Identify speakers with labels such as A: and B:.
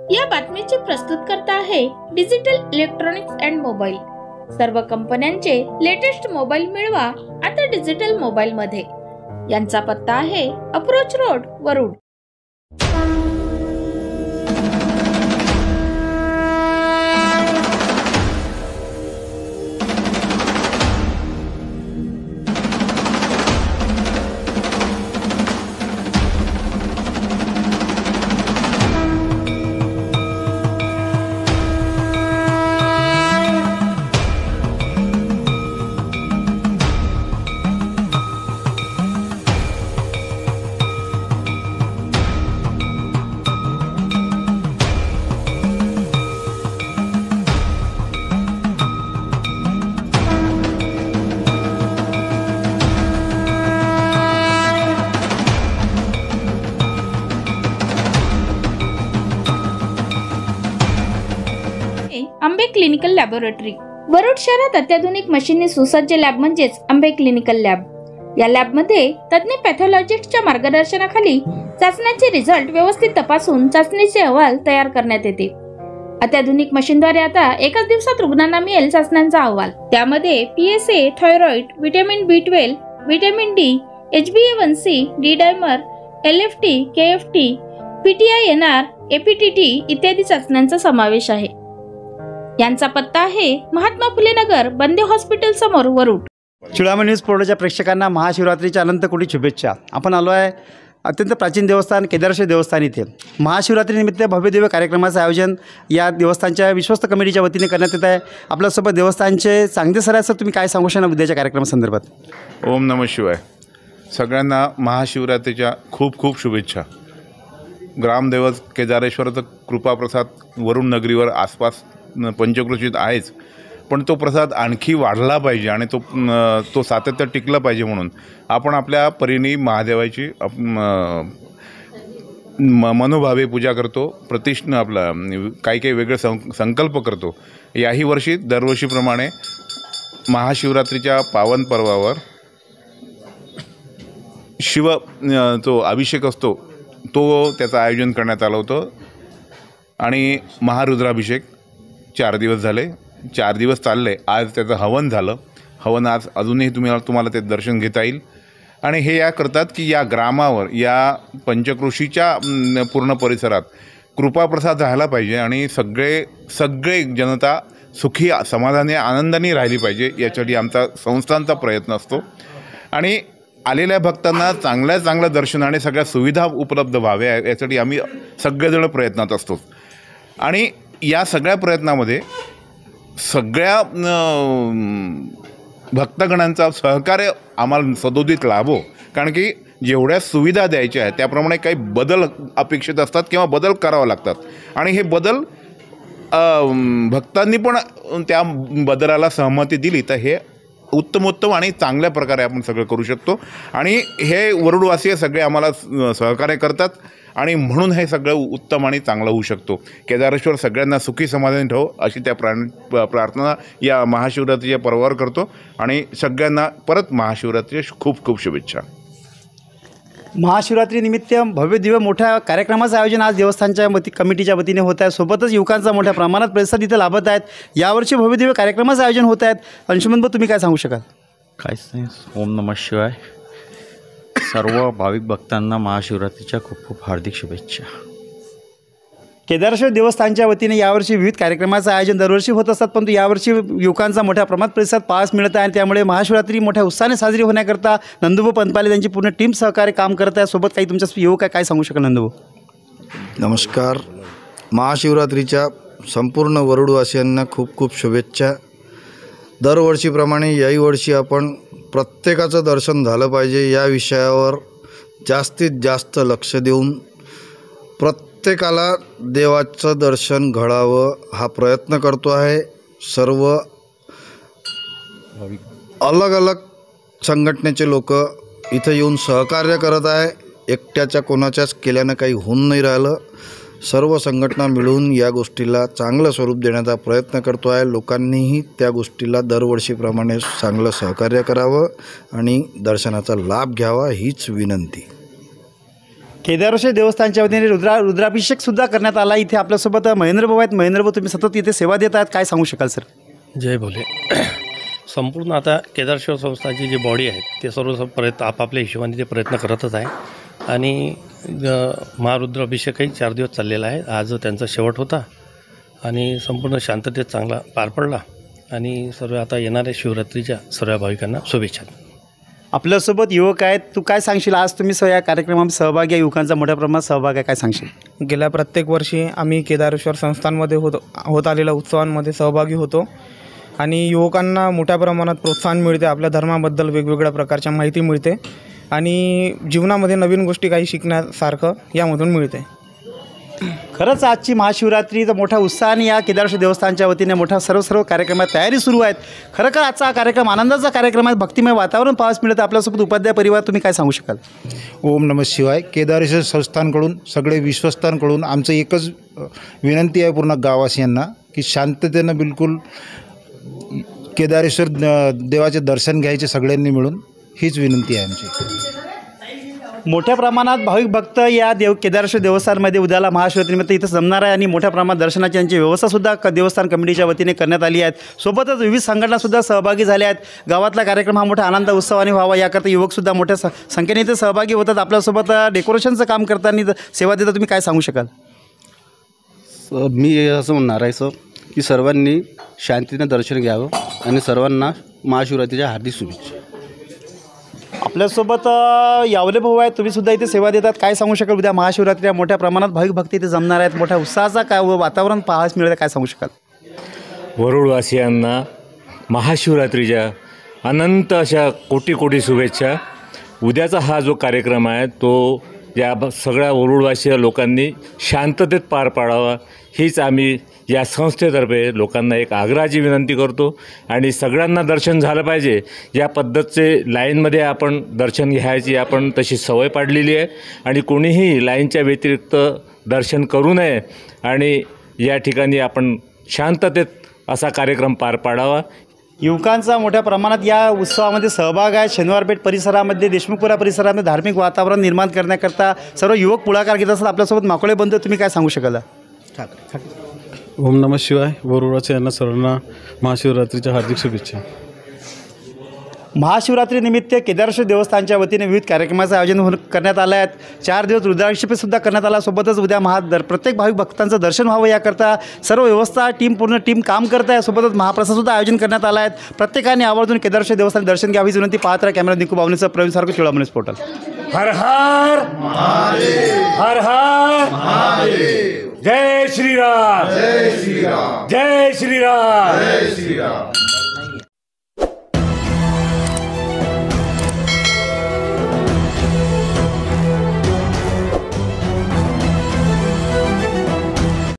A: या बातमीचे प्रस्तुतकर्ता आहे digital electronics and mobile. सर्व कंपन्यांचे लेटेस्ट मोबाईल मिळवा आता डिजिटल मोबाईल मध्ये। यांचा पत्ता आहे अप्रोच रोड, वरुड। आंबे क्लिनिकल लॅबोरेटरी। वरुड शहरात अत्याधुनिक मशीनने सुसज्ज लॅब म्हणजेच आंबे क्लिनिकल लॅब। या लॅब मध्ये तज्ञ पॅथॉलॉजिस्टच्या मार्गदर्शनाखाली चाचण्यांचे रिझल्ट व्यवस्थित तपासून चाचणीचे अहवाल तयार करण्यात येते। अत्याधुनिक मशीनद्वारे आता एकाच दिवसात रुग्णांना मिळेल चाचण्यांचा अहवाल। त्यामध्ये PSA, thyroid, vitamin B12, vitamin D, HbA1c, D dimer, LFT, KFT, PTINR, APTT इत्यादी चाचण्यांचा समावेश आहे। यांचा पत्ता आहे महात्मा फुले नगर, बंदे हॉस्पिटल समोर, वरुड।
B: चुडामणी न्यूज पोर्टलच्या प्रेक्षकांना महाशिवरात्रीच्या अनंत कोटी शुभेच्छा। आपण आलो आहे अत्यंत प्राचीन देवस्थान केदारेश्वर देवस्थान इथे। महाशिवरात्रीनिमित्त भव्यदिव्य कार्यक्रमाचं आयोजन या देवस्थानच्या विश्वस्त कमिटीच्या वतीने करण्यात येत आहे। आपल्यासोबत देवस्थानचे चांगले सर आहेत। सर, तुम्ही काय सांगू शकणार उद्याच्या कार्यक्रमासंदर्भात?
C: ओम नमः शिवाय। सगळ्यांना महाशिवरात्रीच्या खूप खूप शुभेच्छा। ग्रामदैवत केदारेश्वराचा कृपाप्रसाद वरुण नगरीवर आसपास पंचक्रोशीत आहेच, पण तो प्रसाद आणखी वाढला पाहिजे आणि तो सातत्य टिकलं पाहिजे म्हणून आपण आपल्या परीने महादेवाची मनोभावे पूजा करतो, प्रतिष्ठा आपला काही वेगळे संकल्प करतो। याही वर्षी दरवर्षीप्रमाणे महाशिवरात्रीच्या पावन पर्वावर शिव जो अभिषेक असतो तो त्याचं आयोजन करण्यात आलं होतं आणि महारुद्राभिषेक 4 दिवस झाले, 4 दिवस चालले। आज त्याचं हवन झालं। हवन आज अजूनही तुम्हाला ते दर्शन घेता येईल आणि हे या करतात की या ग्रामावर, या पंचक्रोशीच्या पूर्ण परिसरात कृपाप्रसाद राहायला पाहिजे आणि सगळे जनता सुखी, समाधानी, आनंदाने राहिली पाहिजे, यासाठी आमचा संस्थांचा प्रयत्न असतो आणि आलेल्या भक्तांना चांगल्या दर्शन आणि सगळ्या सुविधा उपलब्ध व्हाव्या यासाठी आम्ही सगळेजण प्रयत्नात असतो आणि या सगळ्या प्रयत्नामध्ये सगळ्या भक्तगणांचा सहकार्य आम्हाला सदोदित लाभो, कारण की जेवढ्या सुविधा द्यायच्या आहेत त्याप्रमाणे काही बदल अपेक्षित असतात किंवा बदल करावे लागतात आणि हे बदल भक्तांनी पण त्या बदलाला सहमती दिली तर हे उत्तमोत्तम आणि चांगल्या प्रकारे आपण सगळं करू शकतो आणि हे वरुडवासीय सगळे आम्हाला सहकार्य करतात आणि म्हणून हे सगळं उत्तम आणि चांगलं होऊ शकतो। केदारेश्वर सगळ्यांना सुखी समाधानी ठेवो अशी त्या प्रार्थना या महाशिवरात्रीच्या पर्वावर करतो आणि सगळ्यांना परत महाशिवरात्रीच्या खूप खूप शुभेच्छा।
B: महाशिवरात्रीनिमित्त भव्यदिव्य मोठ्या कार्यक्रमाचं आयोजन आज देवस्थानच्या कमिटीच्या वतीने होत आहे। सोबतच युवकांचा मोठ्या प्रमाणात प्रतिसाद इथे लाभत आहेत। यावर्षी भव्यदिव्य कार्यक्रमाचं आयोजन होत आहेत। अंशुमन भाऊ, तुम्ही काय सांगू शकाल?
D: काहीच नाही। ओम नमः शिवाय। सर्व भाविक भक्तांना महाशिवरात्रीच्या खूप खूप हार्दिक शुभेच्छा।
B: केदारेश्वर देवस्थानच्या वतीने यावर्षी विविध कार्यक्रमाचं आयोजन दरवर्षी होत असतात, परंतु यावर्षी युवकांचा मोठ्या प्रमाणात प्रतिसाद पाहास मिळत आहे आणि त्यामुळे महाशिवरात्री मोठ्या उत्साहाने साजरी होण्याकरता नंदुभाऊ पंतपाले त्यांची पूर्ण टीम सहकार्य काम करत आहे। सोबत काही तुमच्या युवक काय सांगू शकाल नंदुभाऊ?
E: नमस्कार। महाशिवरात्रीच्या संपूर्ण वरुडवासियांना खूप खूप शुभेच्छा। दरवर्षीप्रमाणे याही वर्षी आपण प्रत्येकाचं दर्शन झालं पाहिजे या विषयावर जास्तीत जास्त लक्ष देऊन प्रत्येकाला देवाचं दर्शन घडावं हा प्रयत्न करतो आहे। सर्व अलग अलग संघटनेचे लोक इथं येऊन सहकार्य करत आहे। एकट्याच्या कोणाच्याच केल्यानं काही होऊन नाही राहिलं। सर्व संघटना मिळून या गोष्टीला चांगलं स्वरूप देण्याचा प्रयत्न करतो आहे। लोकांनीही त्या गोष्टीला दरवर्षीप्रमाणे चांगलं सहकार्य करावं आणि दर्शनाचा लाभ घ्यावा हीच विनंती।
B: केदारेश्वर देवस्थानच्या वतीने रुद्राभिषेकसुद्धा करण्यात आला. इथे आपल्यासोबत महेंद्र भाऊ आहेत. महेंद्र भाऊ, तुम्ही सतत इथे सेवा देत आहात, काय सांगू शकाल सर?
F: जय भोले. संपूर्ण आता केदारेश्वर संस्थांची जी बॉडी आहे ते सर्व प्रयत्न आपापल्या हिशोबाने ते प्रयत्न करतच आहे आणि महारुद्र अभिषेकही 4 दिवस चाललेला आहे. आज त्यांचा शेवट होता आणि संपूर्ण शांततेत चांगला पार पडला आणि सर्व आता येणाऱ्या शिवरात्रीच्या सर्व भाविकांना शुभेच्छा.
B: आपल्यासोबत युवक आहेत, तू काय सांगशील? आज तुम्ही या कार्यक्रमात सहभागी आहे, युवकांचा मोठ्या प्रमाणात सहभाग आहे, काय सांगशील?
G: गेल्या प्रत्येक वर्षी आम्ही केदारेश्वर संस्थांमध्ये होत आलेल्या उत्सवांमध्ये सहभागी होतो आणि युवकांना मोठ्या प्रमाणात प्रोत्साहन मिळते. आपल्या धर्माबद्दल वेगवेगळ्या प्रकारच्या माहिती मिळते आणि जीवनामध्ये नवीन गोष्टी काही शिकण्यासारखं यामधून मिळते.
B: खरंच आजची महाशिवरात्रीचा मोठा उत्साहाने या केदारेश्वर देवस्थानच्या वतीने मोठा सर्व कार्यक्रमात तयारी सुरू आहेत. खरं आजचा हा कार्यक्रम आनंदाचा कार्यक्रम आहे. भक्तिमय वातावरण पाहायला मिळतं. आपल्यासोबत उपाध्याय परिवार, तुम्ही काय सांगू शकाल?
E: ओम नमः शिवाय. केदारेश्वर संस्थांकडून सगळे विश्वस्तांकडून आमचं एकच विनंती आहे पूर्ण गाववासियांना की शांततेनं बिलकुल केदारेश्वर देवाचे दर्शन घ्यायचे सगळ्यांनी मिळून, हीच विनंती आहे आमची.
B: मोठ्या प्रमाणात भाविक भक्त या केदारेश्वर देवस्थानमध्ये उद्याला महाशिवरात्रीनिमित्त इथं जमणार आहे आणि मोठ्या प्रमाणात दर्शनाची यांची व्यवस्थासुद्धा देवस्थान कमिटीच्या वतीने करण्यात आली आहे. सोबतच विविध संघटनासुद्धा सहभागी झाल्या आहेत. गावातला कार्यक्रम हा मोठा आनंद उत्सवाने व्हावा याकरता युवकसुद्धा मोठ्या संख्येने इथे सहभागी होतात. आपल्यासोबत डेकोरेशनचं काम करताना सेवा देता, तुम्ही काय सांगू शकाल?
H: मी असं म्हणणार आहे सर की सर्वांनी शांतीने दर्शन घ्यावं आणि सर्वांना महाशिवरात्रीच्या हार्दिक शुभेच्छा.
B: आपल्यासोबत यावले भाऊ आहेत, तुम्ही सुद्धा इथे सेवा देतात, काय सांगू शकाल? उद्या महाशिवरात्री मोठ्या प्रमाणात भाविक भक्त इथे जमणार आहेत, मोठ्या उत्साहाचा काय वातावरण पाहायला मिळतं, काय सांगू शकाल?
I: वरुडवासियांना महाशिवरात्रीच्या अनंत अशा कोटी कोटी शुभेच्छा. उद्याचा हा जो कार्यक्रम आहे तो या सगळ्या वरुडवासीय लोकांनी शांततेत पार पाडावा हीच आम्ही या संस्थेतर्फे लोकांना एक आग्रहाची विनंती करतो. आणि सगळ्यांना दर्शन झालं पाहिजे या पद्धतचे लाईनमध्ये आपण दर्शन घ्यायची आपण तशी सवय पाडलेली आहे आणि कोणीही लाईनच्या व्यतिरिक्त दर्शन करू नये आणि या ठिकाणी आपण शांततेत असा कार्यक्रम पार पाडावा.
B: युवकांचा मोठ्या प्रमाणात या उत्सवामध्ये सहभाग आहे. शनिवारपेठ परिसरामध्ये, देशमुखपुरा परिसरामध्ये धार्मिक वातावरण निर्माण करण्याकरता सर्व युवक पुढाकार घेत असतात. आपल्यासोबत माकोळे बंधू, तुम्ही काय सांगू शकाल?
J: ओम नमः शिवाय. वरुडवासी यांना सर्वांना महाशिवरात्रीच्या हार्दिक शुभेच्छा.
B: महाशिवरात्रीनिमित्त केदारेश्वर देवस्थानच्या वतीने विविध कार्यक्रमाचं आयोजन करण्यात आलं आहे. 4 दिवस रुद्राभिषेकसुद्धा करण्यात आला. सोबतच उद्या प्रत्येक भाविक भक्तांचं दर्शन व्हावं याकरता सर्व व्यवस्था पूर्ण टीम काम करत आहे. सोबतच महाप्रसादसुद्धा आयोजन करण्यात आला आहे. प्रत्येकाने आवर्जून केदारेश्वर देवस्थान दर्शन घ्यावी विनंती. पाहत राहा कॅमेरा निकू बावनेचं प्रवीण सारखं चोळामणीस पोर्टल.
I: हर हर महादेव, हर हर महादेव. जय श्रीराम, जय श्रीराम, जय श्रीराम, जय श्रीराम.